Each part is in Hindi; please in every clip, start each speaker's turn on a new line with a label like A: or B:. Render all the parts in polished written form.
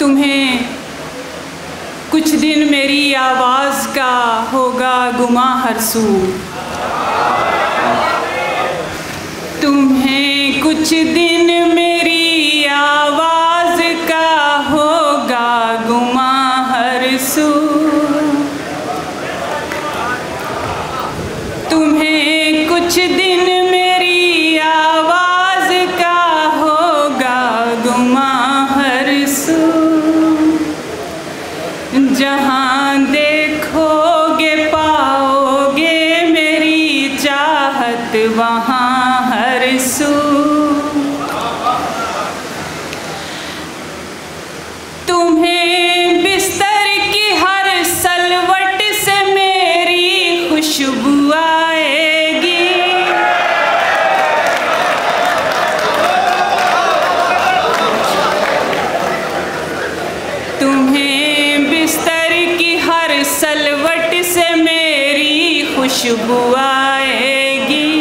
A: तुम्हें कुछ दिन मेरी आवाज़ का होगा गुमा हर सू। तुम्हें कुछ दिन मेरी आवाज़ का होगा गुमा हर सू। तुम्हें कुछ दिन मेरी आवाज़ का होगा गुमा हर सू। जहाँ देखोगे पाओगे मेरी चाहत वहाँ हर सू। तुम्हें बिस्तर की हर सलवट से मेरी खुशबू आएगी। तुम्हें बिस्तर की हर सलवट से मेरी खुशबू आएगी।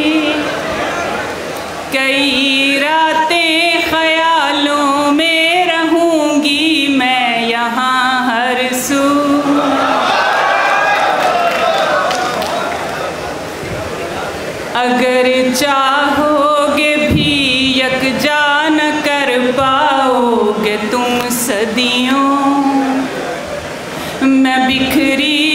A: कई रातें ख्यालों में रहूंगी मैं यहाँ हर सू। अगर चाहोगे भी यकजा न कर पाओगे तुम सदियों। मैं बिखरी